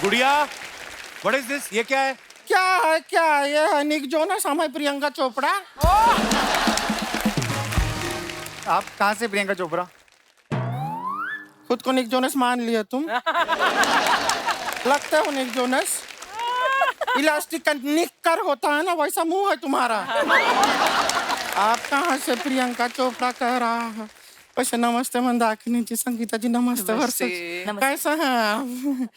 गुड़िया, what is this? ये क्या है? क्या है ये है निक जोनस, हम है प्रियंका चोपड़ा। आप कहाँ से प्रियंका चोपड़ा? खुद को निक जोनस मान लिया तुम? लगता हो निक जोनस। इलास्टिक का निक्कर होता है ना, वैसा मुंह है तुम्हारा। आप कहाँ से प्रियंका चोपड़ा कह रहा है? वैसे नमस्ते मंदाकिनी जी, संगीता जी नमस्ते। कैसे हैं आप?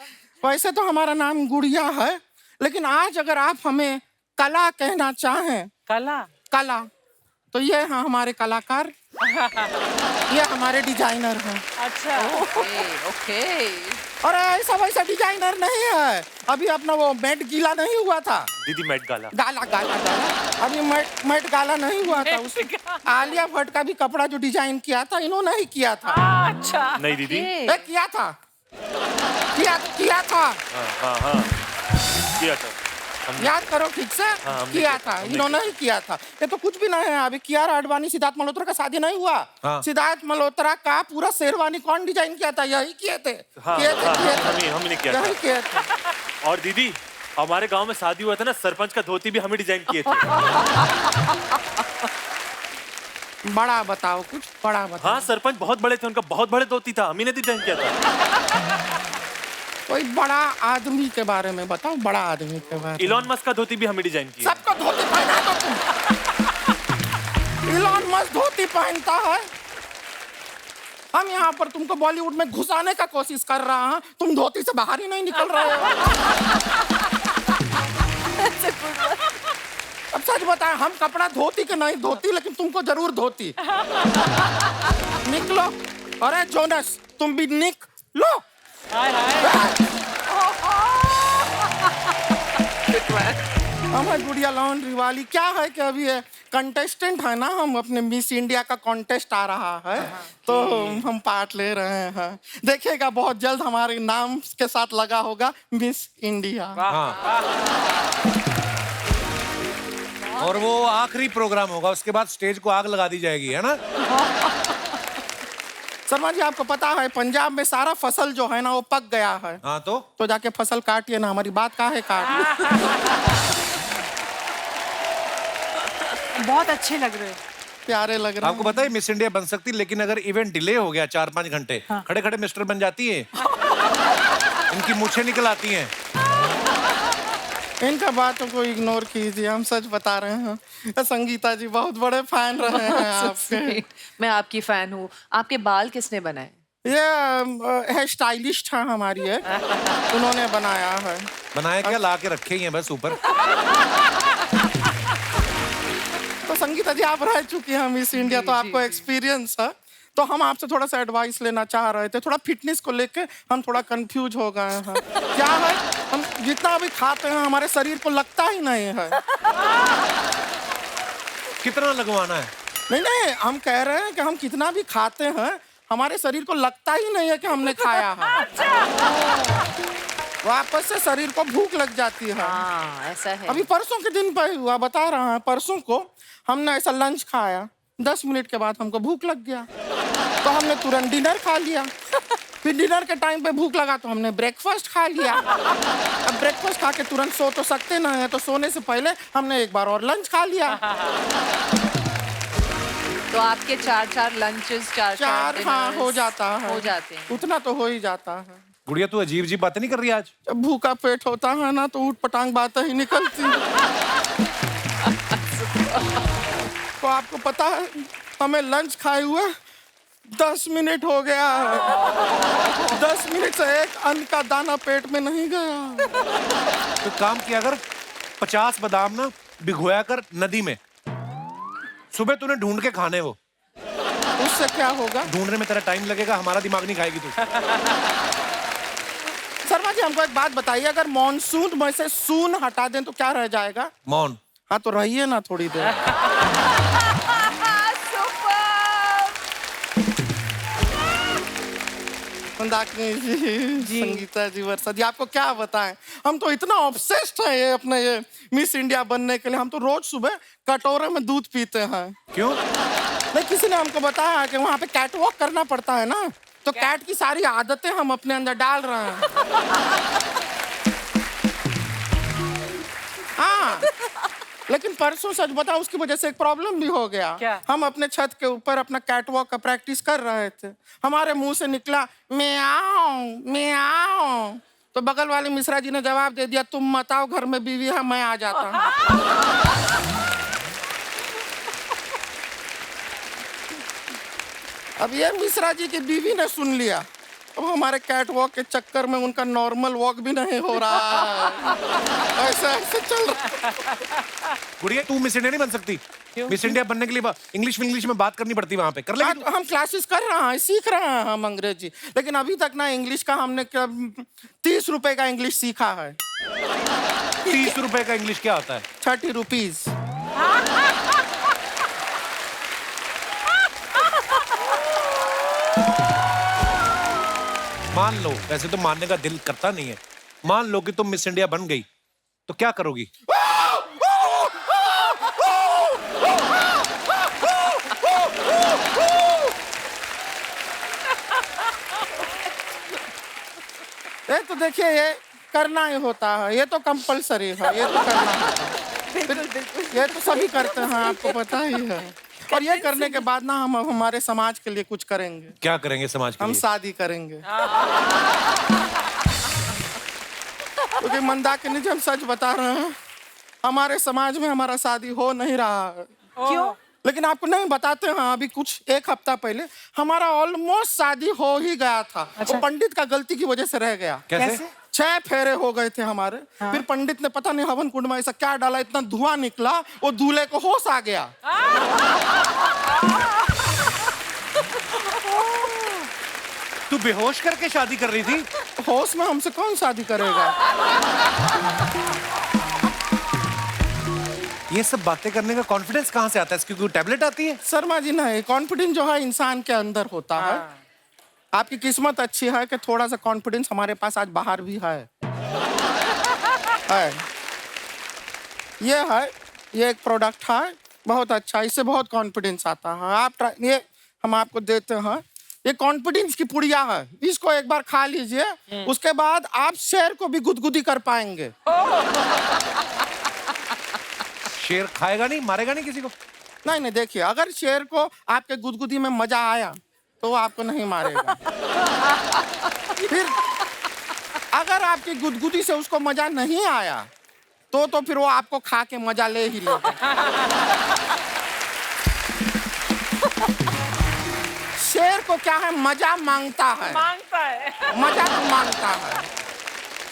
वैसे तो हमारा नाम गुड़िया है, लेकिन आज अगर आप हमें कला कहना चाहें, कला तो ये हैं हमारे कलाकार, ये हमारे डिजाइनर हैं। अच्छा, ओके। और ऐसा वैसा डिजाइनर नहीं है। अभी अपना वो मेट गीला नहीं हुआ था दीदी, मेट गाला। गाला अभी मेट गाला नहीं हुआ था। उस आलिया भट्ट का भी कपड़ा जो डिजाइन किया था इन्होंने ही किया था। अच्छा, नहीं दीदी, किया था। हाँ, किया था। याद करो ठीक से। किया था, इन्होंने ही किया था। ये तो कुछ भी नहीं है। अभी कियारा आडवाणी सिद्धार्थ मल्होत्रा का शादी नहीं हुआ। सिद्धार्थ मल्होत्रा का पूरा शेरवानी कौन डिजाइन किया था? यही किए थे। हमने किया था। और दीदी, हमारे गांव में शादी हुआ था ना, सरपंच का धोती भी हमें डिजाइन किए थे। बड़ा बताओ, कुछ बड़ा बताओ। हाँ, सरपंच बहुत बड़े थे, उनका बहुत बड़े धोती था, हमने डिजाइन किया था। कोई बड़ा आदमी के बारे में बताओ, बड़ा आदमी के बारे में। इलॉन मस्क का धोती भी हमें डिजाइन किया। सबको धोती पहना दो तुम। इलॉन मस्क धोती पहनता है। हम यहाँ पर तुमको बॉलीवुड में घुसाने का कोशिश कर रहा हैं, तुम धोती से बाहर ही नहीं निकल रहे हो। अब सच बताएं, हम कपड़ा धोती के नहीं धोती, लेकिन तुमको जरूर धोती। निकलो। अरे जोनस, तुम भी निकलो। हमारी गुड़िया लॉन्ड्री वाली क्या है कि अभी कंटेस्टेंट है ना, हम अपने मिस इंडिया का कॉन्टेस्ट आ रहा है, तो हम पार्ट ले रहे हैं। देखिएगा बहुत जल्द हमारे नाम के साथ लगा होगा मिस इंडिया। और वो आखिरी प्रोग्राम होगा, उसके बाद स्टेज को आग लगा दी जाएगी, है ना? शर्मा जी, आपको पता है पंजाब में सारा फसल जो है ना वो पक गया है। हाँ, तो जाके फसल काटिए ना, हमारी बात काहे काट। बहुत अच्छे लग रहे हैं, प्यारे लग रहे हैं। आपको पता है मिस इंडिया बन सकती, लेकिन अगर इवेंट डिले हो गया 4-5 घंटे, खड़े खड़े मिस्टर बन जाती है। इनकी मूछें निकल आती हैं। इनका बातों को इग्नोर कीजिए, हम सच बता रहे हैं। संगीता जी बहुत बड़े फैन रहे हैं आपके। मैं आपकी फैन हूँ। आपके बाल किसने बनाए? ये है स्टाइलिस्ट है हमारी है, उन्होंने बनाया है। बनाया क्या, ला के रखे ही हैं बस ऊपर। तो संगीता जी, आप रह चुकी हैं मिस इंडिया, तो आपको एक्सपीरियंस है। तो हम आपसे थोड़ा सा एडवाइस लेना चाह रहे थे। थोड़ा फिटनेस को लेके हम थोड़ा कंफ्यूज हो गए हैं। क्या है, हम जितना भी खाते हैं हमारे शरीर को लगता ही नहीं है। कितना लगवाना है? नहीं, हम कह रहे हैं कि हम कितना भी खाते हैं हमारे शरीर को लगता ही नहीं है कि हमने खाया है। वापस से शरीर को भूख लग जाती है। ऐसा है। अभी परसों के दिन पर हुआ, बता रहा है। परसों को हमने ऐसा लंच खाया, 10 मिनट के बाद हमको भूख लग गया, तो हमने तुरंत डिनर खा लिया। फिर डिनर के टाइम पे भूख लगा तो हमने ब्रेकफास्ट खा लिया। अब ब्रेकफास्ट खा के तुरंत सो तो सकते ना है, तो सोने से पहले हमने एक बार और लंच खा लिया। तो आपके 4 लंचेस, 4 हाँ हो जाता है, हो जाते हैं। उतना तो हो ही जाता है। गुड़िया, तू अजीब अजीब बातें नहीं कर रही आज? जब भूखा पेट होता है ना तो ऊट पटांग बातें ही निकलती। तो आपको पता है हमें लंच खाए हुए 10 मिनट हो गया है। 10 मिनट से एक अन्न का दाना पेट में नहीं गया। तो काम किया कर, 50 बादाम ना भिगोया कर नदी में, सुबह तूने ढूंढ के खाने वो। उससे क्या होगा? ढूंढने में तेरा टाइम लगेगा, हमारा दिमाग नहीं खाएगी तू। शर्मा जी, हमको एक बात बताइए, अगर मॉनसून में से सून हटा दें तो क्या रह जाएगा? मौन। हाँ, तो रहिए ना थोड़ी देर। जी, संगीता जी, वर्षा जी, आपको क्या बताएं, हम तो इतना ऑब्सेस्ड हैं ये अपने ये मिस इंडिया बनने के लिए। हम तो रोज सुबह कटोरे में दूध पीते हैं। क्यों? नहीं, किसी ने हमको बताया कि वहाँ पे कैटवॉक करना पड़ता है ना, तो कैट की सारी आदतें हम अपने अंदर डाल रहे हैं। हाँ, लेकिन परसों सच बताओ उसकी वजह से एक प्रॉब्लम भी हो गया। क्या? हम अपने छत के ऊपर अपना कैटवॉक का प्रैक्टिस कर रहे थे, हमारे मुंह से निकला म्याऊं म्याऊं, तो बगल वाले मिश्रा जी ने जवाब दे दिया, तुम मत आओ, घर में बीवी है, मैं आ जाता हूँ। अब ये मिश्रा जी की बीवी ने सुन लिया, अब हमारे कैट वॉक के चक्कर में उनका नॉर्मल वॉक भी नहीं हो रहा है। ऐसा ऐसे चल रहा है। गुड़िया तू मिस इंडिया नहीं बन सकती। मिस इंडिया बनने के लिए इंग्लिश में बात करनी पड़ती वहां पे। कर लेगी तू? हम क्लासेस कर रहे हैं, सीख रहे हैं हम अंग्रेजी, लेकिन अभी तक ना इंग्लिश का हमने 30 रुपए का इंग्लिश सीखा है। 30 रुपए का इंग्लिश क्या होता है? 30 रुपीज। मान लो, वैसे तो मानने का दिल करता नहीं है, मान लो कि तुम मिस इंडिया बन गई तो क्या करोगी? ये तो देखिए, ये करना ही होता है, ये तो कंपलसरी है, ये तो करना होता है। ये तो सभी करते हैं, आपको पता ही है। और ये करने के बाद ना हम हमारे समाज के लिए कुछ करेंगे। क्या करेंगे समाज के हम लिए? शादी करेंगे। क्योंकि मंदाकिनी जी, हम सच बता रहे हैं, हमारे समाज में हमारा शादी हो नहीं रहा है। क्यों? लेकिन आपको नहीं बताते हैं, अभी कुछ 1 हफ्ता पहले हमारा ऑलमोस्ट शादी हो ही गया था। अच्छा। वो पंडित का गलती की वजह से रह गया। कैसे? 6 फेरे हो गए थे हमारे। फिर पंडित ने पता नहीं हवन कुंड में ऐसा क्या डाला, इतना धुआं निकला, वो दूल्हे को होश आ गया। तू बेहोश करके शादी कर रही थी? होश में हमसे कौन शादी करेगा? ये सब बातें करने का कॉन्फिडेंस कहाँ से आता है? इसकी कोई टैबलेट आती है? शर्मा जी, नहीं, कॉन्फिडेंस जो है इंसान के अंदर होता है। आपकी किस्मत अच्छी है कि थोड़ा सा कॉन्फिडेंस हमारे पास आज बाहर भी है। ये एक प्रोडक्ट है, बहुत अच्छा, इससे बहुत कॉन्फिडेंस आता है। आप ये हम आपको देते हैं, ये कॉन्फिडेंस की पुड़िया है, इसको एक बार खा लीजिए, उसके बाद आप शेर को भी गुदगुदी कर पाएंगे। शेर खाएगा नहीं, मारेगा नहीं किसी को? नहीं नहीं, देखिए, अगर शेर को आपके गुदगुदी में मजा आया तो वो आपको नहीं मारेगा। फिर अगर आपकी गुदगुदी से उसको मजा नहीं आया तो फिर वो आपको खा के मजा ले ही लेगा। शेर को क्या है, मजा मांगता है, मजा तो मांगता है।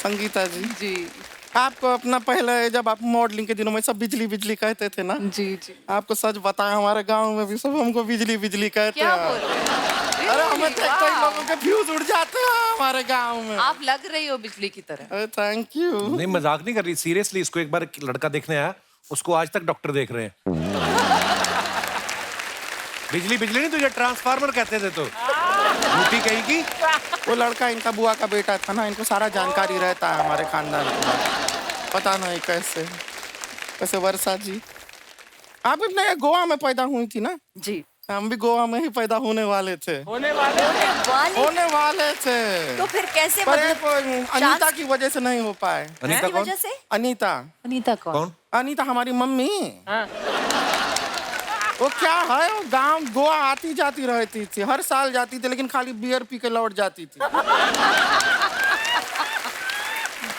संगीता जी, जी आपको अपना पहले जब आप मॉडलिंग के दिनों में सब बिजली बिजली कहते थे ना, जी जी। आपको सच बताएं, हमारे गांव में भी सब हमको बिजली बिजली कहते क्या हैं। बोल रहे हैं? अरे हमें तो Wow! कई लोगों के फ्यूज उड़ जाते हैं हमारे गांव में। आप लग रही हो बिजली की तरह। अरे थैंक यू। नहीं, मजाक नहीं कर रही, सीरियसली। इसको एक बार एक लड़का देखने आया, उसको आज तक डॉक्टर देख रहे हैं। बिजली बिजली नहीं, तुझे ट्रांसफार्मर कहते थे तो झूठी कहीं की। वो लड़का इनका बुआ का बेटा था ना, इनको सारा जानकारी रहता है हमारे खानदान का। पता नहीं कैसे वर्षा जी, आप अपने गोवा में पैदा हुई थी ना? जी। हम भी गोवा में ही पैदा होने वाले थे। होने वाले थे। तो फिर कैसे पर मतलब एक अनीता की वजह से नहीं हो पाए। अनीता की कौन? वजह से? अनीता अनीता कौन? अनीता हमारी मम्मी। हाँ। वो क्या है, वो गांव गोवा आती जाती रहती थी, हर साल जाती थी, लेकिन खाली बियर पी के लौट जाती थी।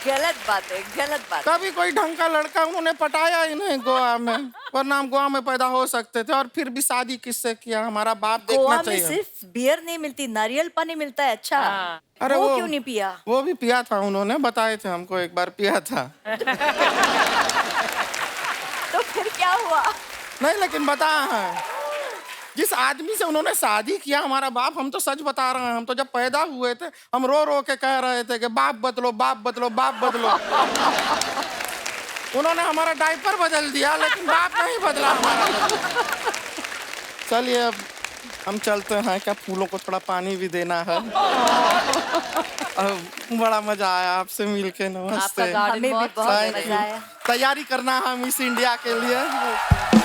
गलत बात है, गलत बात। कभी कोई ढंग का लड़का उन्होंने पटाया ही नहीं गोवा में, वरना हम गोवा में पैदा हो सकते थे। और फिर भी शादी किससे किया, हमारा बाप देखना गोवा में चाहिए। सिर्फ बियर नहीं मिलती, नारियल पानी मिलता है। अच्छा, अरे वो क्यों नहीं पिया? वो भी पिया था, उन्होंने बताए थे हमको, एक बार पिया था। तो फिर क्या हुआ? नहीं, लेकिन बताया है, जिस आदमी से उन्होंने शादी किया हमारा बाप, हम तो सच बता रहे हैं, हम तो जब पैदा हुए थे हम रो रो के कह रहे थे कि बाप बदलो, बाप बदलो, बाप बदलो। उन्होंने हमारा डायपर बदल दिया, लेकिन बाप नहीं बदला हमारा। चलिए अब हम चलते हैं, क्या फूलों को थोड़ा पानी भी देना है। बड़ा मजा आया आपसे मिलके, नमस्ते। आपका गार्डन हमें भी बहुत बहुत Thank मजा you. आया। तैयारी करना है मिस इंडिया के लिए।